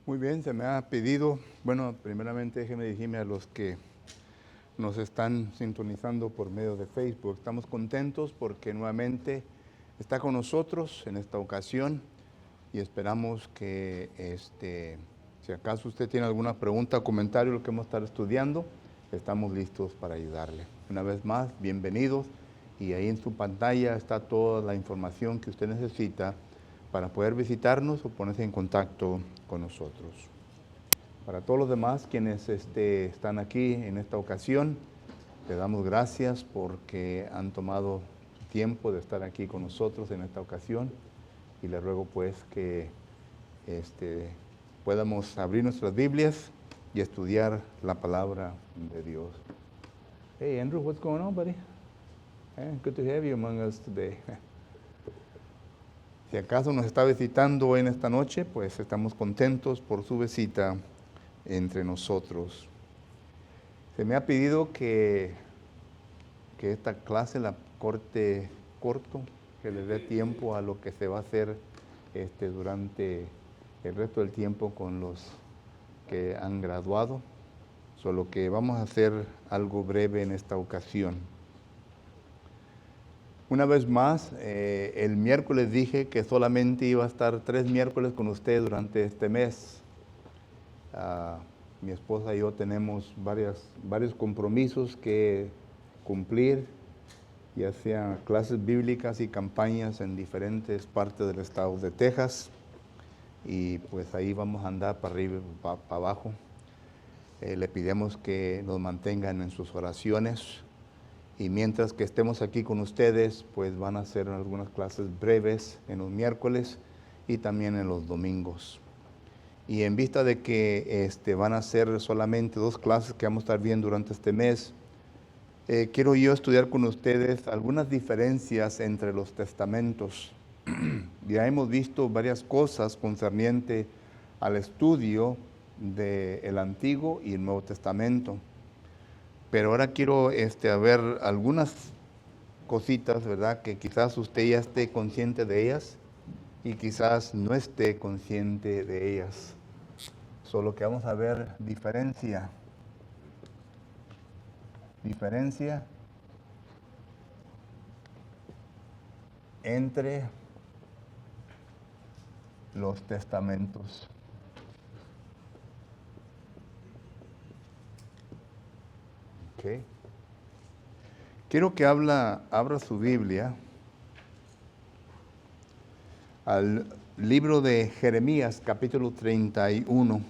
Muy bien, se me ha pedido, bueno, primeramente déjeme dirigirme a los que nos están sintonizando por medio de Facebook. Estamos contentos porque nuevamente está con nosotros en esta ocasión y esperamos que, si acaso usted tiene alguna pregunta o comentario de lo que vamos a estar estudiando, estamos listos para ayudarle. Una vez más, bienvenidos y ahí en su pantalla está toda la información que usted necesita para poder visitarnos o ponerse en contacto con nosotros. Para todos los demás quienes están aquí en esta ocasión, le damos gracias porque han tomado tiempo de estar aquí con nosotros en esta ocasión y le ruego pues que podamos abrir nuestras Biblias y estudiar la palabra de Dios. Hey Andrew, what's going on, buddy? Good to have you among us today. Si acaso nos está visitando en esta noche, pues estamos contentos por su visita entre nosotros. Se me ha pedido que esta clase la corte corto, que le dé tiempo a lo que se va a hacer durante el resto del tiempo con los que han graduado. Solo que vamos a hacer algo breve en esta ocasión. Una vez más, el miércoles dije que solamente iba a estar 3 miércoles con usted durante este mes. Mi esposa y yo tenemos varios compromisos que cumplir, ya sean clases bíblicas y campañas en diferentes partes del estado de Texas. Y pues ahí vamos a andar para arriba y para abajo. Le pedimos que nos mantengan en sus oraciones. Y mientras que estemos aquí con ustedes, pues van a ser algunas clases breves en los miércoles y también en los domingos. Y en vista de que van a ser solamente 2 clases que vamos a estar viendo durante este mes, quiero yo estudiar con ustedes algunas diferencias entre los testamentos. Ya hemos visto varias cosas concernientes al estudio del Antiguo y el Nuevo Testamento. Pero ahora quiero ver algunas cositas, ¿verdad? Que quizás usted ya esté consciente de ellas y quizás no esté consciente de ellas. Solo que vamos a ver diferencia entre los testamentos. Okay. Quiero que abra su Biblia al libro de Jeremías, capítulo 31.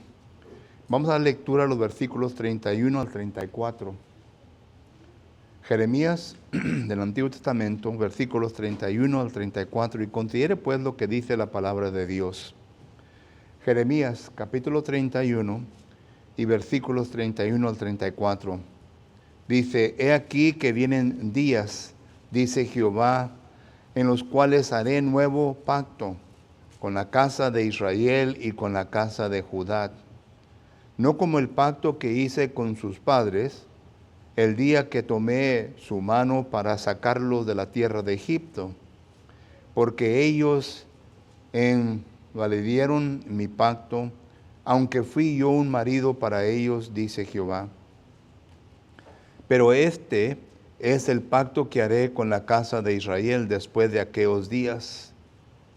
Vamos a dar lectura a los versículos 31 al 34. Jeremías del Antiguo Testamento, versículos 31 al 34. Y considere pues lo que dice la palabra de Dios. Jeremías, capítulo 31 y versículos 31 al 34. Dice, he aquí que vienen días, dice Jehová, en los cuales haré nuevo pacto con la casa de Israel y con la casa de Judá. No como el pacto que hice con sus padres, el día que tomé su mano para sacarlos de la tierra de Egipto, porque ellos invalidieron mi pacto, aunque fui yo un marido para ellos, dice Jehová. Pero este es el pacto que haré con la casa de Israel después de aquellos días,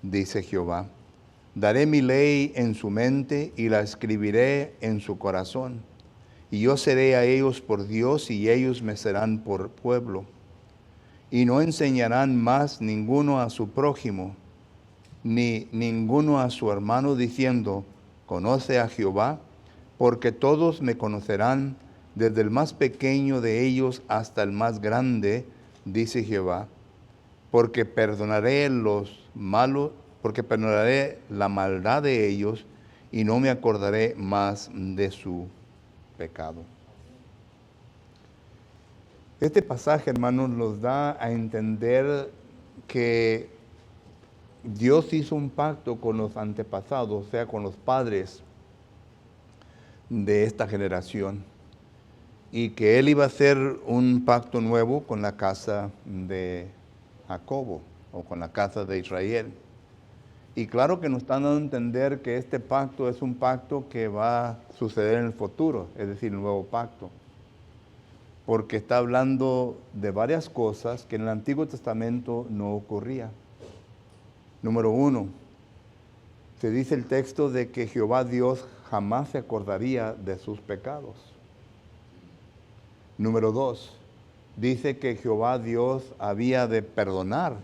dice Jehová. Daré mi ley en su mente y la escribiré en su corazón. Y yo seré a ellos por Dios y ellos me serán por pueblo. Y no enseñarán más ninguno a su prójimo, ni ninguno a su hermano, diciendo, conoce a Jehová, porque todos me conocerán, desde el más pequeño de ellos hasta el más grande, dice Jehová, porque perdonaré la maldad de ellos y no me acordaré más de su pecado. Este pasaje, hermanos, nos da a entender que Dios hizo un pacto con los antepasados, o sea, con los padres de esta generación, y que Él iba a hacer un pacto nuevo con la casa de Jacobo, o con la casa de Israel. Y claro que nos están dando a entender que este pacto es un pacto que va a suceder en el futuro, es decir, el nuevo pacto. Porque está hablando de varias cosas que en el Antiguo Testamento no ocurría. Número 1, se dice el texto de que Jehová Dios jamás se acordaría de sus pecados. Número 2, dice que Jehová Dios había de perdonar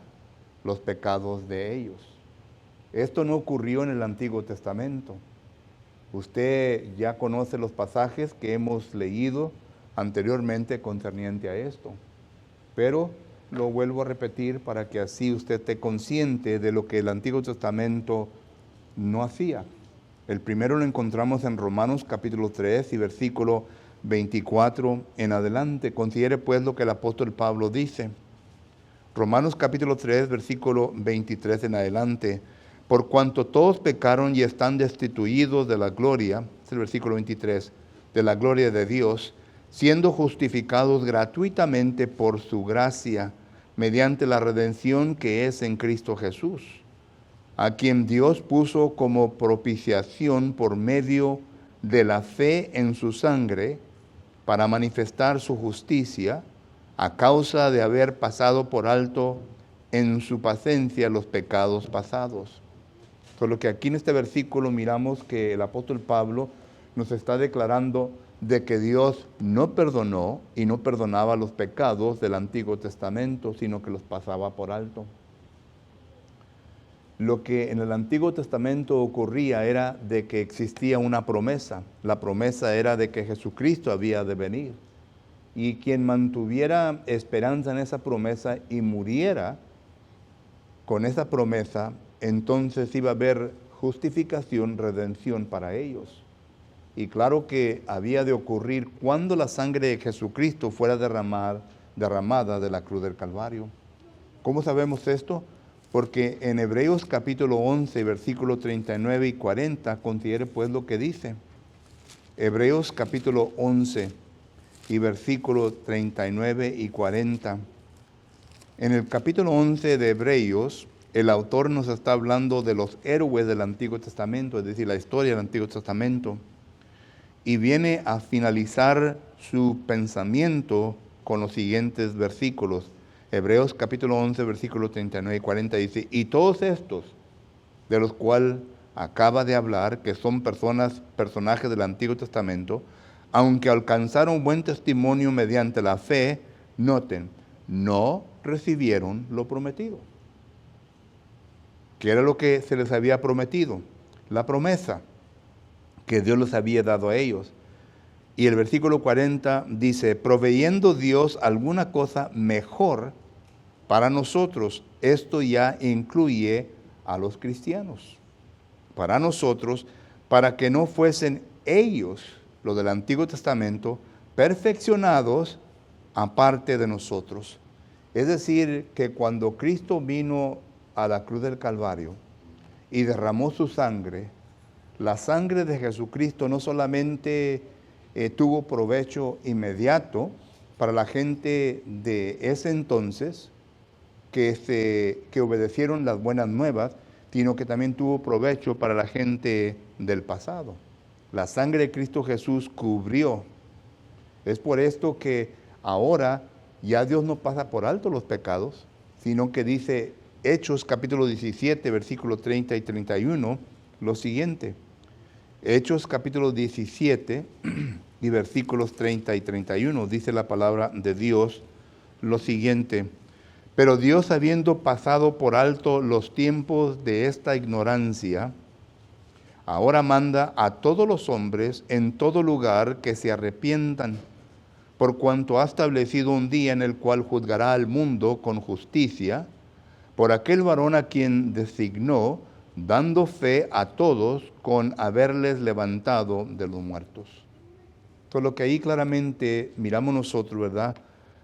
los pecados de ellos. Esto no ocurrió en el Antiguo Testamento. Usted ya conoce los pasajes que hemos leído anteriormente concerniente a esto. Pero lo vuelvo a repetir para que así usted esté consciente de lo que el Antiguo Testamento no hacía. El primero lo encontramos en Romanos capítulo 3 y versículo 24 en adelante. Considere pues lo que el apóstol Pablo dice. Romanos capítulo 3, versículo 23 en adelante. Por cuanto todos pecaron y están destituidos de la gloria, es el versículo 23, de la gloria de Dios, siendo justificados gratuitamente por su gracia, mediante la redención que es en Cristo Jesús, a quien Dios puso como propiciación por medio de la fe en su sangre, para manifestar su justicia, a causa de haber pasado por alto en su paciencia los pecados pasados. Solo que aquí en este versículo miramos que el apóstol Pablo nos está declarando de que Dios no perdonó y no perdonaba los pecados del Antiguo Testamento, sino que los pasaba por alto. Lo que en el Antiguo Testamento ocurría era de que existía una promesa. La promesa era de que Jesucristo había de venir. Y quien mantuviera esperanza en esa promesa y muriera con esa promesa, entonces iba a haber justificación, redención para ellos. Y claro que había de ocurrir cuando la sangre de Jesucristo fuera derramada de la cruz del Calvario. ¿Cómo sabemos esto? Porque en Hebreos capítulo 11, versículos 39 y 40, considere pues lo que dice. Hebreos capítulo 11 y versículos 39 y 40. En el capítulo 11 de Hebreos, el autor nos está hablando de los héroes del Antiguo Testamento, es decir, la historia del Antiguo Testamento, y viene a finalizar su pensamiento con los siguientes versículos. Hebreos capítulo 11, versículos 39 y 40 dice, y todos estos, de los cuales acaba de hablar, que son personajes del Antiguo Testamento, aunque alcanzaron buen testimonio mediante la fe, noten, no recibieron lo prometido. ¿Qué era lo que se les había prometido? La promesa que Dios les había dado a ellos. Y el versículo 40 dice, proveyendo Dios alguna cosa mejor para nosotros. Esto ya incluye a los cristianos. Para nosotros, para que no fuesen ellos, los del Antiguo Testamento, perfeccionados aparte de nosotros. Es decir, que cuando Cristo vino a la cruz del Calvario y derramó su sangre, la sangre de Jesucristo no solamente tuvo provecho inmediato para la gente de ese entonces, que obedecieron las buenas nuevas, sino que también tuvo provecho para la gente del pasado. La sangre de Cristo Jesús cubrió. Es por esto que ahora ya Dios no pasa por alto los pecados, sino que dice Hechos capítulo 17, versículos 30 y 31, lo siguiente. Hechos capítulo 17 y versículos 30 y 31, dice la palabra de Dios lo siguiente. Pero Dios, habiendo pasado por alto los tiempos de esta ignorancia, ahora manda a todos los hombres en todo lugar que se arrepientan, por cuanto ha establecido un día en el cual juzgará al mundo con justicia, por aquel varón a quien designó, dando fe a todos con haberles levantado de los muertos. Por lo que ahí claramente miramos nosotros, ¿verdad?,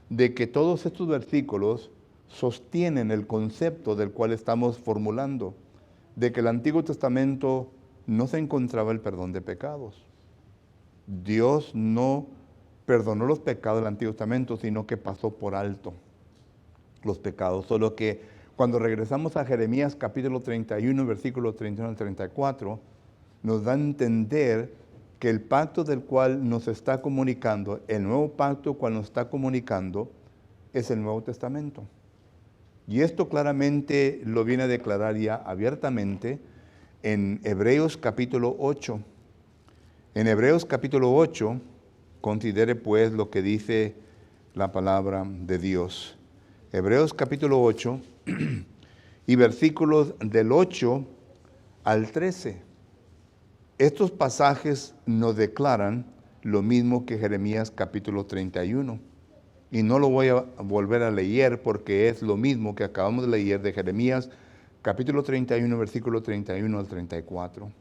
de que todos estos versículos sostienen el concepto del cual estamos formulando, de que el Antiguo Testamento no se encontraba el perdón de pecados. Dios no perdonó los pecados del Antiguo Testamento, sino que pasó por alto los pecados. Solo que Cuando regresamos a Jeremías capítulo 31, versículos 31 al 34, nos da a entender que el pacto del cual nos está comunicando, el nuevo pacto cual nos está comunicando, es el Nuevo Testamento. Y esto claramente lo viene a declarar ya abiertamente en Hebreos capítulo 8. En Hebreos capítulo 8, considere pues lo que dice la palabra de Dios. Hebreos capítulo 8 y versículos del 8 al 13. Estos pasajes nos declaran lo mismo que Jeremías capítulo 31. Y no lo voy a volver a leer porque es lo mismo que acabamos de leer de Jeremías capítulo 31, versículo 31 al 34.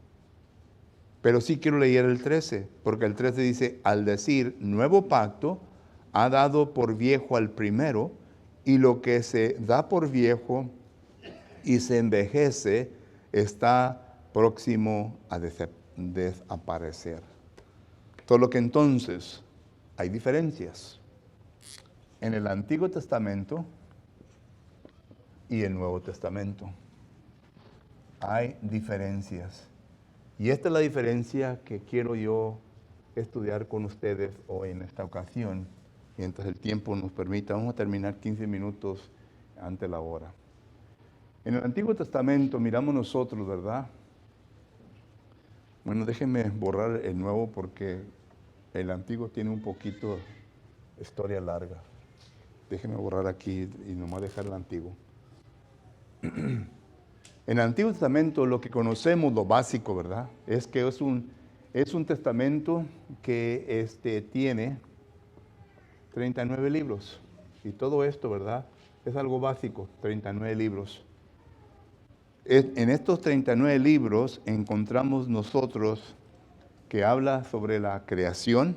Pero sí quiero leer el 13, porque el 13 dice, al decir nuevo pacto, ha dado por viejo al primero, y lo que se da por viejo y se envejece está próximo a desaparecer. Por lo que entonces hay diferencias en el Antiguo Testamento y el Nuevo Testamento. Hay diferencias. Y esta es la diferencia que quiero yo estudiar con ustedes hoy en esta ocasión. Mientras el tiempo nos permita, vamos a terminar 15 minutos ante la hora. En el Antiguo Testamento miramos nosotros, ¿verdad? Bueno, déjenme borrar el Nuevo porque el Antiguo tiene un poquito historia larga. Déjenme borrar aquí y nomás dejar el Antiguo. En el Antiguo Testamento lo que conocemos, lo básico, ¿verdad? Es que es un testamento que tiene 39 libros. Y todo esto, ¿verdad? Es algo básico, 39 libros. En estos 39 libros encontramos nosotros que habla sobre la creación,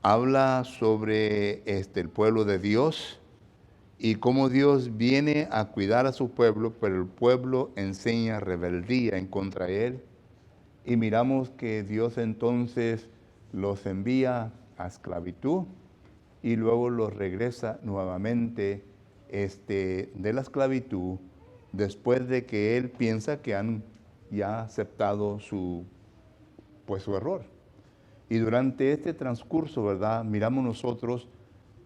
habla sobre el pueblo de Dios, y cómo Dios viene a cuidar a su pueblo, pero el pueblo enseña rebeldía en contra de él. Y miramos que Dios entonces los envía a esclavitud y luego los regresa nuevamente de la esclavitud después de que él piensa que han ya aceptado su error. Y durante este transcurso, ¿verdad? Miramos nosotros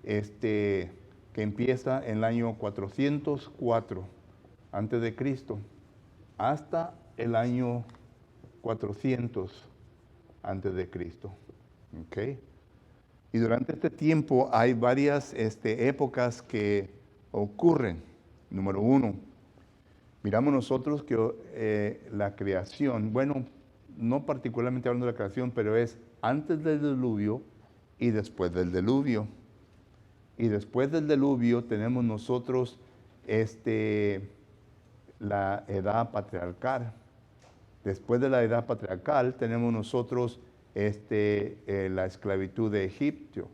que empieza en el año 404 antes de Cristo hasta el año 400 antes de Cristo. ¿Okay? Y durante este tiempo hay varias épocas que ocurren. Número uno, miramos nosotros que la creación, bueno, no particularmente hablando de la creación, pero es antes del diluvio y después del diluvio. Y después del diluvio tenemos nosotros la edad patriarcal. Después de la edad patriarcal tenemos nosotros la esclavitud de Egipto.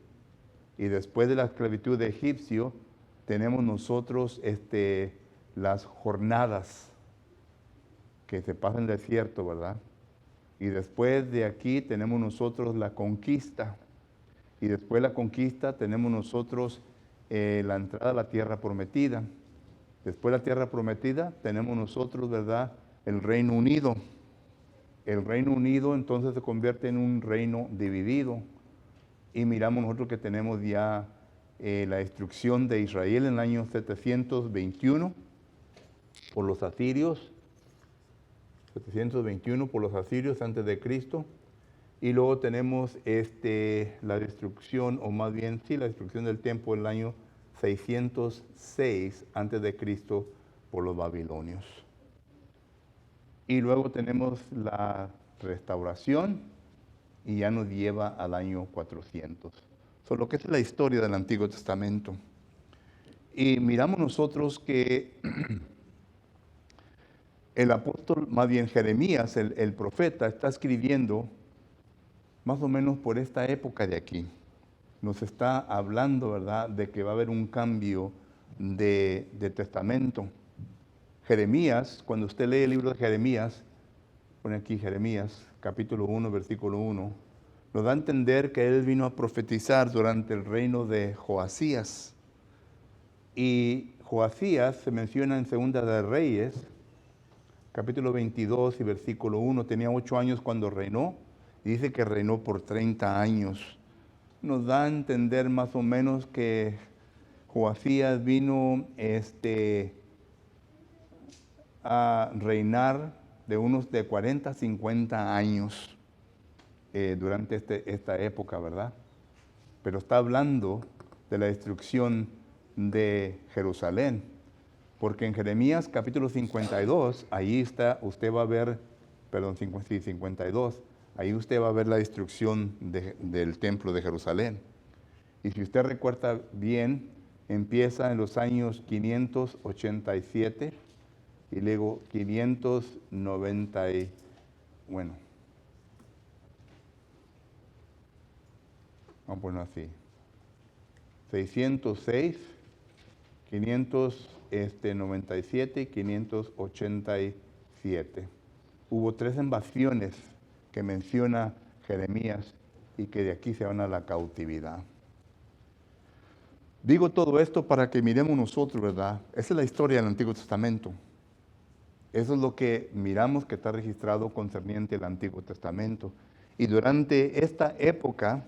Y después de la esclavitud de Egipcio tenemos nosotros las jornadas que se pasan en el desierto, ¿verdad? Y después de aquí tenemos nosotros la conquista. Y después de la conquista tenemos nosotros la entrada a la tierra prometida. Después de la tierra prometida tenemos nosotros, ¿verdad?, el Reino Unido. El Reino Unido entonces se convierte en un reino dividido. Y miramos nosotros que tenemos ya la destrucción de Israel en el año 721 por los asirios. 721 por los asirios antes de Cristo. Y luego tenemos la destrucción, o más bien, sí, la destrucción del templo en el año 606 antes de Cristo por los babilonios. Y luego tenemos la restauración y ya nos lleva al año 400. Eso lo que es la historia del Antiguo Testamento. Y miramos nosotros que el apóstol, más bien Jeremías, el profeta, está escribiendo más o menos por esta época de aquí. Nos está hablando, ¿verdad?, de que va a haber un cambio de testamento. Jeremías, cuando usted lee el libro de Jeremías, pone aquí Jeremías, capítulo 1, versículo 1, nos da a entender que él vino a profetizar durante el reino de Joasías. Y Joasías se menciona en Segunda de Reyes, capítulo 22 y versículo 1. Tenía 8 años cuando reinó, y dice que reinó por 30 años. Nos da a entender más o menos que Joasías vino a reinar de unos de 40 a 50 años durante esta época, ¿verdad? Pero está hablando de la destrucción de Jerusalén, porque en Jeremías capítulo 52, ahí está, usted va a ver, perdón, 52, ahí usted va a ver la destrucción del templo de Jerusalén. Y si usted recuerda bien, empieza en los años 587 y luego 590, bueno, vamos a ponerlo así, 606, 597 y 587. Hubo 3 invasiones que menciona Jeremías y que de aquí se van a la cautividad. Digo todo esto para que miremos nosotros, ¿verdad? Esa es la historia del Antiguo Testamento. Eso es lo que miramos que está registrado concerniente al Antiguo Testamento. Y durante esta época,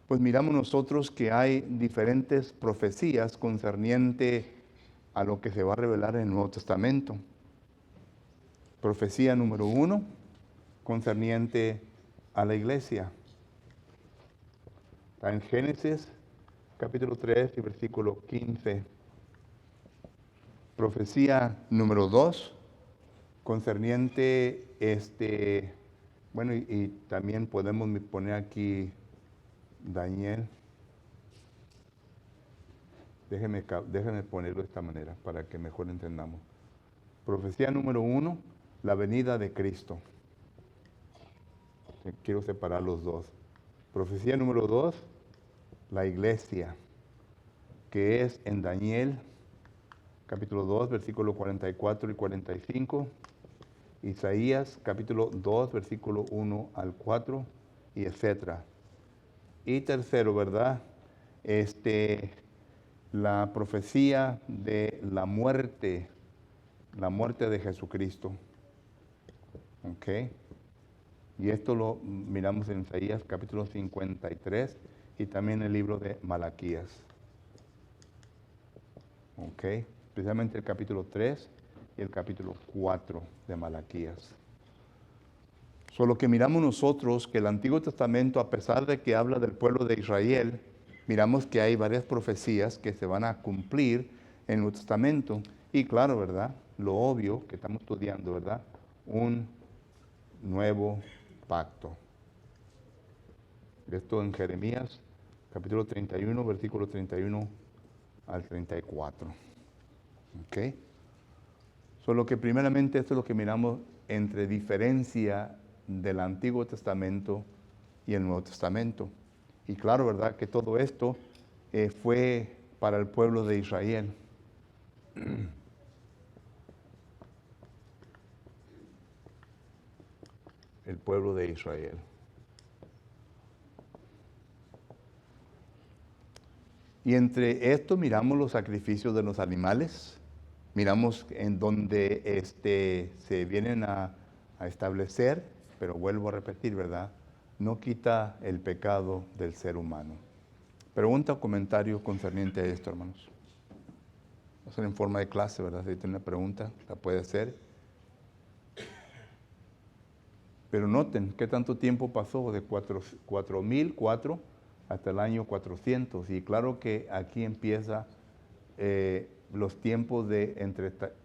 pues miramos nosotros que hay diferentes profecías concerniente a lo que se va a revelar en el Nuevo Testamento. Profecía número 1, concerniente a la iglesia. Está en Génesis, capítulo 3 y versículo 15. Profecía número 2, concerniente, bueno, y también podemos poner aquí Daniel. Déjeme ponerlo de esta manera para que mejor entendamos. Profecía número 1, la venida de Cristo. Quiero separar los dos. Profecía número 2, la iglesia, que es en Daniel, capítulo 2, versículo 44 y 45. Isaías, capítulo 2, versículo 1 al 4, y etcétera. Y tercero, ¿verdad? La profecía de la muerte de Jesucristo. ¿Ok? Y esto lo miramos en Isaías capítulo 53 y también el libro de Malaquías. ¿Ok? Especialmente el capítulo 3 y el capítulo 4 de Malaquías. Solo que miramos nosotros que el Antiguo Testamento, a pesar de que habla del pueblo de Israel, miramos que hay varias profecías que se van a cumplir en el Nuevo Testamento. Y claro, ¿verdad? Lo obvio que estamos estudiando, ¿verdad? Un nuevo pacto. Esto en Jeremías, capítulo 31, versículo 31 al 34. ¿Ok? Solo que primeramente esto es lo que miramos entre diferencia del Antiguo Testamento y el Nuevo Testamento. Y claro, ¿verdad? Que todo esto fue para el pueblo de Israel. El pueblo de Israel. Y entre esto miramos los sacrificios de los animales, miramos en donde se vienen a establecer, pero vuelvo a repetir, ¿verdad? No quita el pecado del ser humano. Pregunta o comentario concerniente a esto, hermanos. Va a ser en forma de clase, ¿verdad? Si tiene una pregunta, la puede hacer. Pero noten qué tanto tiempo pasó de 4004 hasta el año 400. Y claro que aquí empieza los tiempos de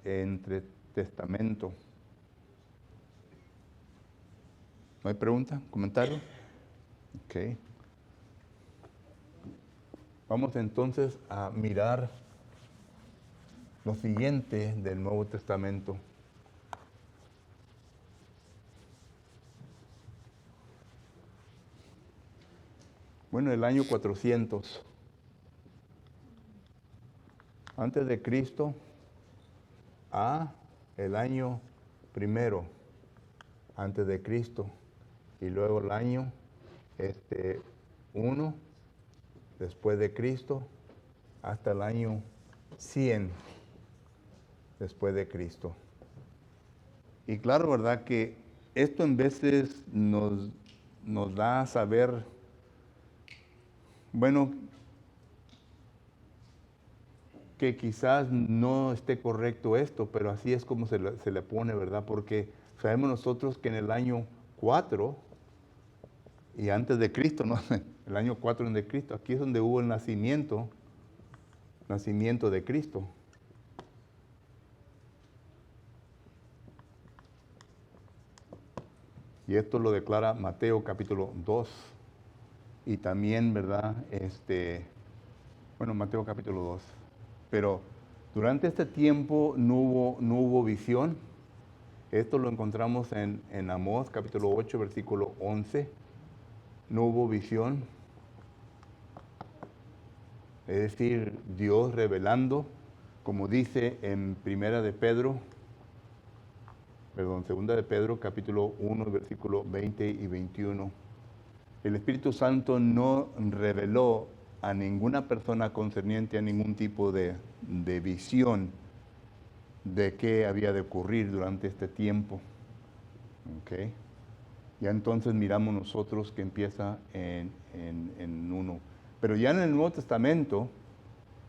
entre testamento. ¿No hay pregunta? ¿Comentario? Ok. Vamos entonces a mirar lo siguiente del Nuevo Testamento. Bueno, el año 400. Antes de Cristo a el año primero antes de Cristo. Y luego el año 1 después de Cristo hasta el año 100 después de Cristo. Y claro, ¿verdad? Que esto en veces nos da a saber, bueno, que quizás no esté correcto esto, pero así es como se le pone, ¿verdad? Porque sabemos nosotros que en el año 4 y antes de Cristo, ¿no? El año 4 de Cristo, aquí es donde hubo el nacimiento de Cristo. Y esto lo declara Mateo capítulo 2. Y también, ¿verdad? Mateo capítulo 2. Pero durante este tiempo no hubo visión. Esto lo encontramos en Amós capítulo 8, versículo 11. No hubo visión. Es decir, Dios revelando, como dice en Segunda de Pedro, capítulo 1, versículo 20 y 21. El Espíritu Santo no reveló a ninguna persona concerniente a ningún tipo de visión de qué había de ocurrir durante este tiempo. ¿Okay? Ya entonces miramos nosotros que empieza en 1. Pero ya en el Nuevo Testamento,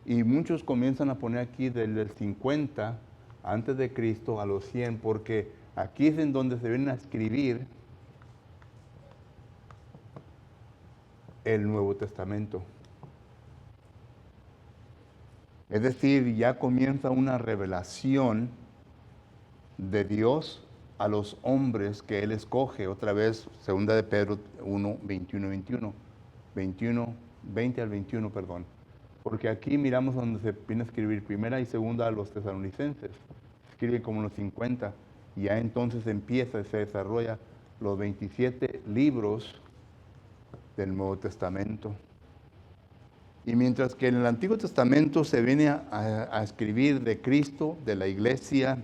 y muchos comienzan a poner aquí del 50 antes de Cristo a los 100, porque aquí es en donde se vienen a escribir el Nuevo Testamento. Es decir, ya comienza una revelación de Dios a los hombres que Él escoge. Otra vez, Segunda de Pedro 1, 20 al 21, perdón. Porque aquí miramos donde se viene a escribir primera y segunda a los tesalonicenses. Escribe como los 50. Y ya entonces se desarrolla los 27 libros del Nuevo Testamento. Y mientras que en el Antiguo Testamento se viene a escribir de Cristo, de la iglesia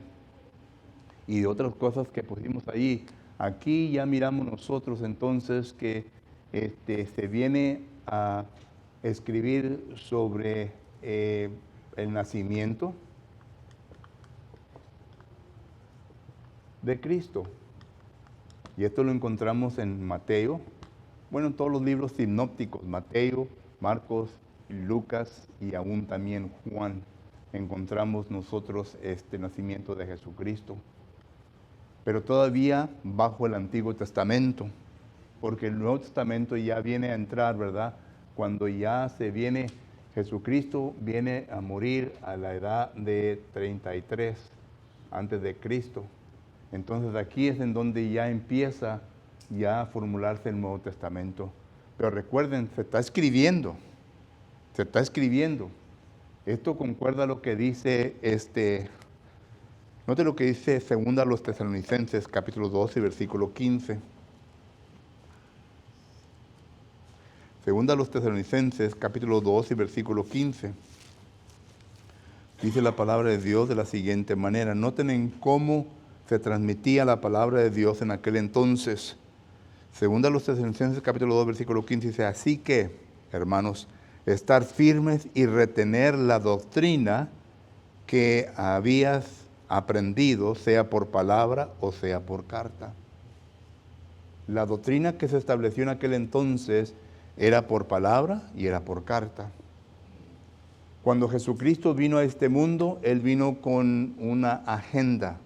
y de otras cosas que pusimos allí, aquí ya miramos nosotros entonces que se viene a escribir sobre el nacimiento de Cristo. Y esto lo encontramos en Mateo, en todos los libros sinópticos, Mateo, Marcos, Lucas y aún también Juan, encontramos nosotros este nacimiento de Jesucristo. Pero todavía bajo el Antiguo Testamento, porque el Nuevo Testamento ya viene a entrar, ¿verdad? Cuando ya Jesucristo viene a morir a la edad de 33 antes de Cristo. Entonces aquí es en donde ya empieza a formularse el Nuevo Testamento. Pero recuerden, se está escribiendo. Esto concuerda a lo que dice note lo que dice segunda a los Tesalonicenses, capítulo 12, versículo 15. Segunda a los Tesalonicenses, capítulo 12, versículo 15. Dice la palabra de Dios de la siguiente manera. Noten en cómo se transmitía la palabra de Dios en aquel entonces. Segunda a los Tesalonicenses, capítulo 2, versículo 15, dice, así que, hermanos, estar firmes y retener la doctrina que habías aprendido, sea por palabra o sea por carta. La doctrina que se estableció en aquel entonces era por palabra y era por carta. Cuando Jesucristo vino a este mundo, Él vino con una agenda.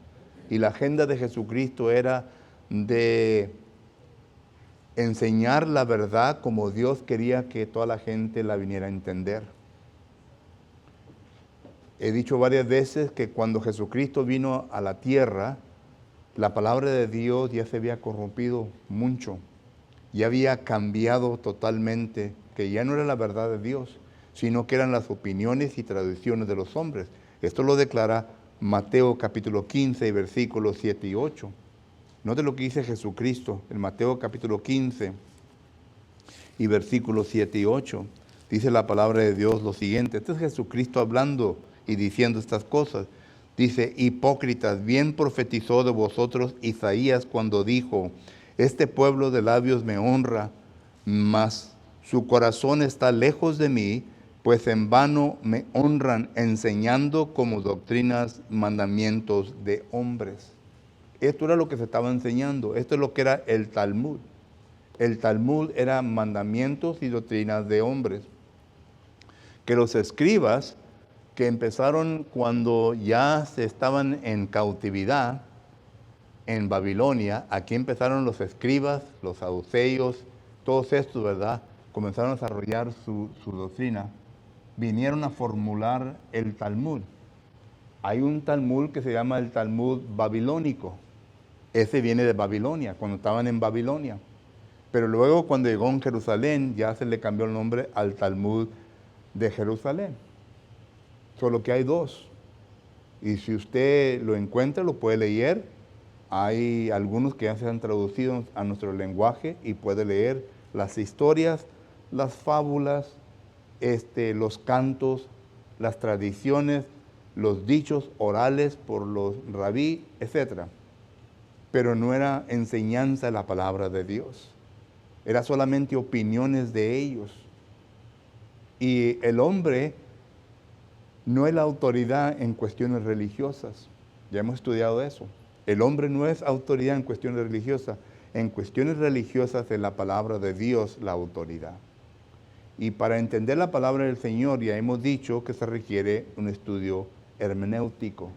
Y la agenda de Jesucristo era de enseñar la verdad como Dios quería que toda la gente la viniera a entender. He dicho varias veces que cuando Jesucristo vino a la tierra, la palabra de Dios ya se había corrompido mucho, ya había cambiado totalmente, que ya no era la verdad de Dios, sino que eran las opiniones y tradiciones de los hombres. Esto lo declara Mateo capítulo 15, versículos 7 y 8. Note lo que dice Jesucristo en Mateo capítulo 15 y versículos 7 y 8. Dice la palabra de Dios lo siguiente. Este es Jesucristo hablando y diciendo estas cosas. Dice, hipócritas, bien profetizó de vosotros Isaías cuando dijo, este pueblo de labios me honra, mas su corazón está lejos de mí, pues en vano me honran enseñando como doctrinas mandamientos de hombres. Esto era lo que se estaba enseñando, esto es lo que era el Talmud. El Talmud era mandamientos y doctrinas de hombres. Que los escribas, que empezaron cuando ya se estaban en cautividad en Babilonia, aquí empezaron los escribas, los saduceos, todos estos, ¿verdad? Comenzaron a desarrollar su doctrina. Vinieron a formular el Talmud. Hay un Talmud que se llama el Talmud babilónico. Ese viene de Babilonia, cuando estaban en Babilonia. Pero luego cuando llegó en Jerusalén, ya se le cambió el nombre al Talmud de Jerusalén. Solo que hay dos. Y si usted lo encuentra, lo puede leer. Hay algunos que ya se han traducido a nuestro lenguaje y puede leer las historias, las fábulas, los cantos, las tradiciones, los dichos orales por los rabí, etc. Pero no era enseñanza de la palabra de Dios. Era solamente opiniones de ellos. Y el hombre no es la autoridad en cuestiones religiosas. Ya hemos estudiado eso. El hombre no es autoridad en cuestiones religiosas. En cuestiones religiosas es la palabra de Dios la autoridad. Y para entender la palabra del Señor ya hemos dicho que se requiere un estudio hermenéutico.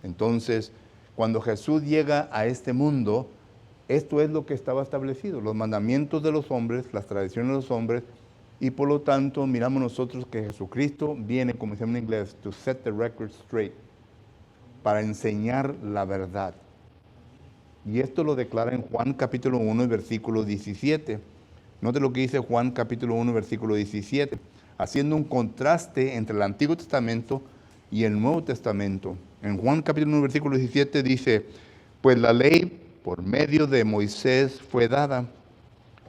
Entonces, cuando Jesús llega a este mundo, esto es lo que estaba establecido, los mandamientos de los hombres, las tradiciones de los hombres, y por lo tanto miramos nosotros que Jesucristo viene, como decimos en inglés, to set the record straight, para enseñar la verdad. Y esto lo declara en Juan capítulo 1, versículo 17. Note lo que dice Juan capítulo 1, versículo 17, haciendo un contraste entre el Antiguo Testamento y el Nuevo Testamento. En Juan capítulo 1, versículo 17 dice, pues la ley por medio de Moisés fue dada,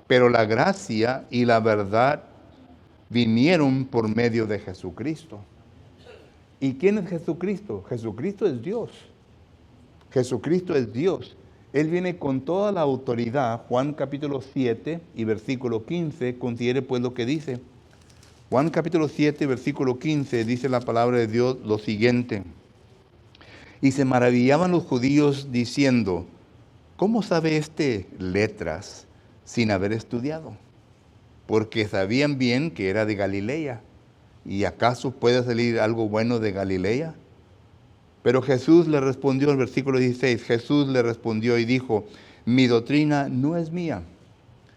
pero la gracia y la verdad vinieron por medio de Jesucristo. ¿Y quién es Jesucristo? Jesucristo es Dios. Jesucristo es Dios. Él viene con toda la autoridad. Juan capítulo 7 y versículo 15, considere pues lo que dice. Juan capítulo 7, versículo 15, dice la palabra de Dios lo siguiente. Y se maravillaban los judíos diciendo, ¿cómo sabe este letras sin haber estudiado? Porque sabían bien que era de Galilea. ¿Y acaso puede salir algo bueno de Galilea? Pero Jesús le respondió, en el versículo 16, Jesús le respondió y dijo, mi doctrina no es mía,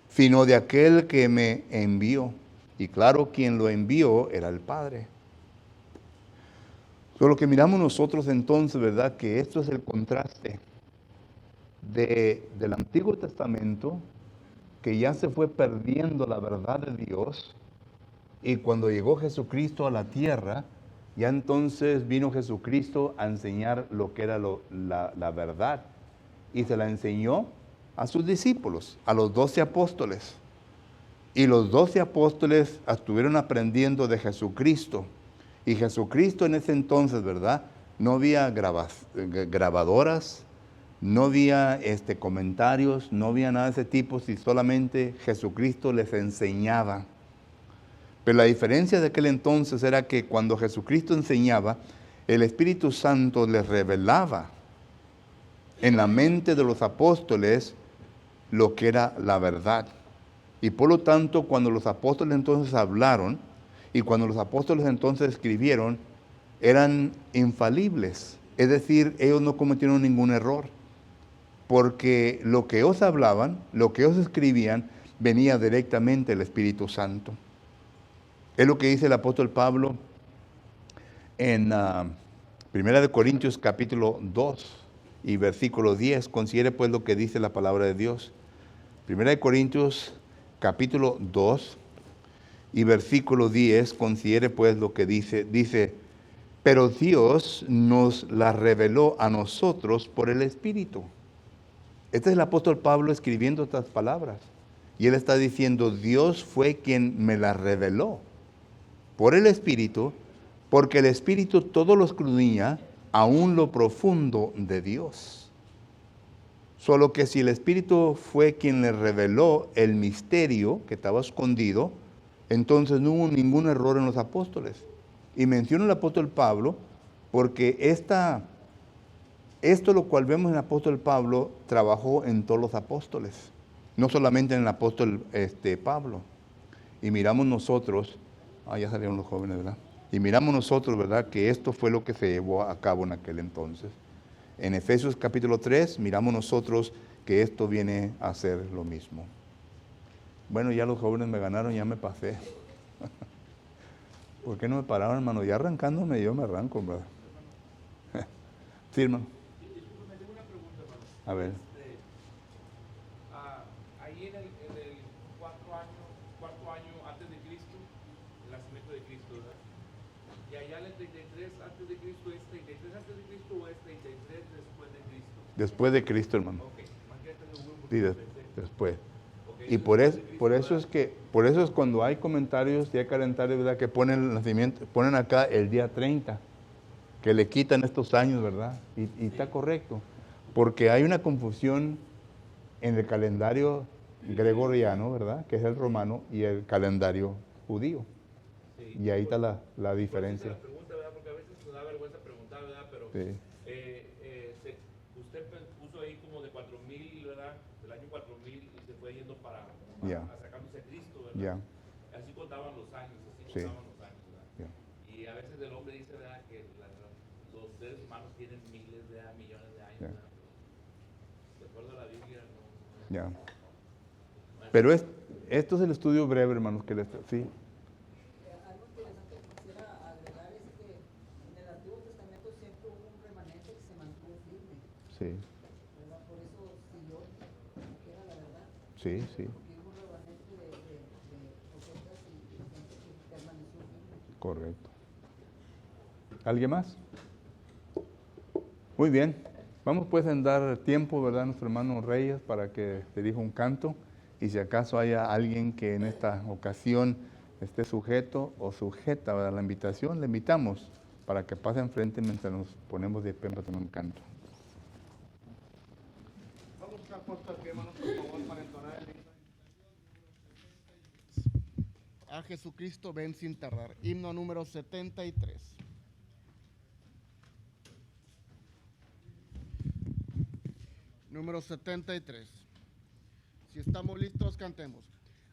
sino de aquel que me envió. Y claro, quien lo envió era el Padre. Lo que miramos nosotros entonces, ¿verdad? Que esto es el contraste del Antiguo Testamento, que ya se fue perdiendo la verdad de Dios, y cuando llegó Jesucristo a la tierra, ya entonces vino Jesucristo a enseñar lo que era la verdad, y se la enseñó a sus discípulos, a los 12 apóstoles. Y los 12 apóstoles estuvieron aprendiendo de Jesucristo. Y Jesucristo en ese entonces, ¿verdad? No había grabadoras, no había comentarios, no había nada de ese tipo, si solamente Jesucristo les enseñaba. Pero la diferencia de aquel entonces era que cuando Jesucristo enseñaba, el Espíritu Santo les revelaba en la mente de los apóstoles lo que era la verdad. Y por lo tanto, cuando los apóstoles entonces hablaron, y cuando los apóstoles entonces escribieron, eran infalibles. Es decir, ellos no cometieron ningún error. Porque lo que ellos hablaban, lo que ellos escribían, venía directamente del Espíritu Santo. Es lo que dice el apóstol Pablo en 1 Corintios capítulo 2 y versículo 10. Considere pues lo que dice la palabra de Dios. 1 Corintios capítulo 2 y versículo 10, considere pues lo que dice. Dice, pero Dios nos la reveló a nosotros por el Espíritu. Este es el apóstol Pablo escribiendo estas palabras. Y él está diciendo, Dios fue quien me la reveló por el Espíritu, porque el Espíritu todo lo escudriña, aún lo profundo de Dios. Solo que si el Espíritu fue quien le reveló el misterio que estaba escondido, Entonces no hubo ningún error en los apóstoles. Y menciono el apóstol Pablo porque esto lo cual vemos en el apóstol Pablo trabajó en todos los apóstoles, no solamente en el apóstol Pablo. Y miramos nosotros, ya salieron los jóvenes, ¿verdad? Y miramos nosotros, ¿verdad? Que esto fue lo que se llevó a cabo en aquel entonces. En Efesios capítulo 3 miramos nosotros que esto viene a ser lo mismo. Bueno, ya los jóvenes me ganaron, ya me pasé. ¿Por qué no me pararon, hermano? Ya arrancándome, yo me arranco, ¿verdad? Sí, hermano. Discúlpeme, tengo una pregunta, hermano. A ver. Ahí en el cuarto año antes de Cristo, el nacimiento de Cristo, ¿verdad? Y allá en el 33 antes de Cristo, ¿es 33 antes de Cristo o es 33 después de Cristo? Después de Cristo, hermano. Ok, más que este seguro Sí, porque pensé. después. Okay, Y por eso es cuando hay comentarios y hay calendarios, ¿verdad? Que ponen el nacimiento, ponen acá el día 30, que le quitan estos años, ¿verdad? Y está correcto, porque hay una confusión en el calendario gregoriano, ¿verdad? Que es el romano, y el calendario judío. Sí. Y ahí está la diferencia. La pregunta, ¿verdad? Porque a veces nos da vergüenza preguntar, ¿verdad? Pero Sí. usted puso ahí como de 4000, ¿verdad? Del año 4000 y se fue yendo para acercándose a Cristo, ¿verdad? Así contaban los años, ¿verdad? Y a veces el hombre dice, ¿verdad? Que los seres humanos tienen miles de millones de años, ¿verdad? De acuerdo a la Biblia, no. Pero esto es el estudio breve, hermanos, que sí. Algo interesante que quisiera agregar es que en el Antiguo Testamento siempre hubo un remanente que se mantuvo firme. Sí. ¿Verdad? Por eso siguió, que era la verdad. Sí, sí. Porque hubo un remanente de profetas y gente que permaneció firme. Correcto. ¿Alguien más? Muy bien. Vamos pues a dar tiempo, ¿verdad?, a nuestro hermano Reyes para que dirija un canto. Y si acaso haya alguien que en esta ocasión esté sujeto o sujeta a la invitación, le invitamos para que pase enfrente mientras nos ponemos de pie para tener un canto. Vamos a estar puestos de pie, hermanos, por favor, para entonar el himno. A Jesucristo ven sin tardar. Himno número 73. Número 73. Si estamos listos, cantemos.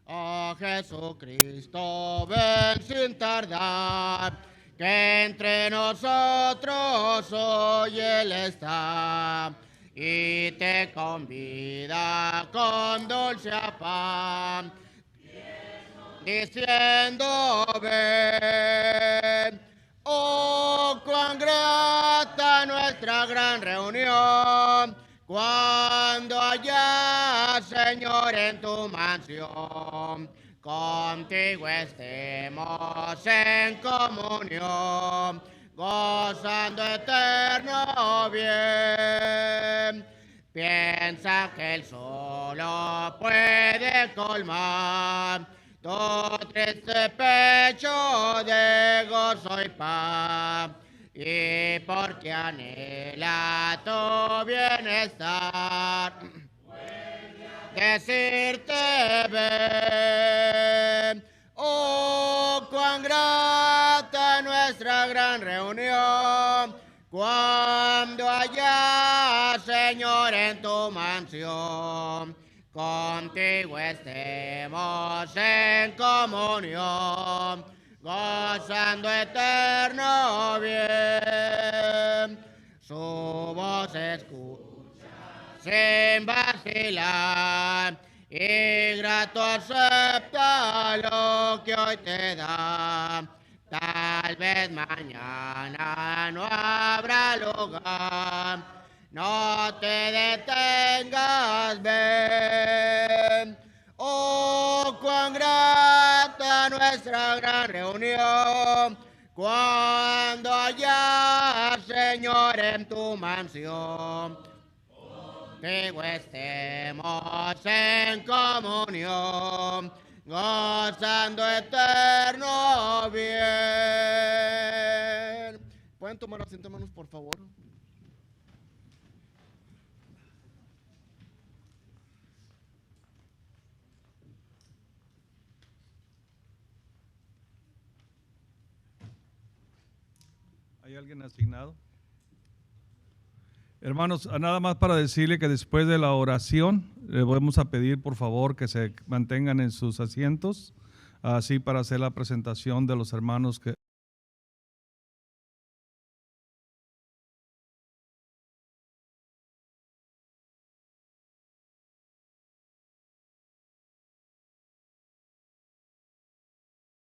A Jesucristo ven sin tardar, que entre nosotros hoy Él está, y te convida con dulce afán, diciendo ven. Oh, cuán grata nuestra gran reunión, cuando allá, Señor, en tu mansión, contigo estemos en comunión, gozando eterno bien. Piensa que Él solo puede colmar tu triste pecho de gozo y paz, y porque anhela tu bienestar, decirte ven. Oh, cuán grata nuestra gran reunión, cuando allá, Señor, en tu mansión, contigo estemos en comunión, gozando eterno bien. Su voz escucha sin vacilar, y grato acepta lo que hoy te da. Tal vez mañana no habrá lugar, no te detengas, ven. Oh, cuán grata nuestra gran reunión, cuando allá, Señor, en tu mansión, contigo estemos en comunión, gozando eterno bien. ¿Pueden tomar asiento, hermanos, por favor? ¿Hay alguien asignado? Hermanos, nada más para decirle que después de la oración le vamos a pedir por favor que se mantengan en sus asientos, así para hacer la presentación de los hermanos que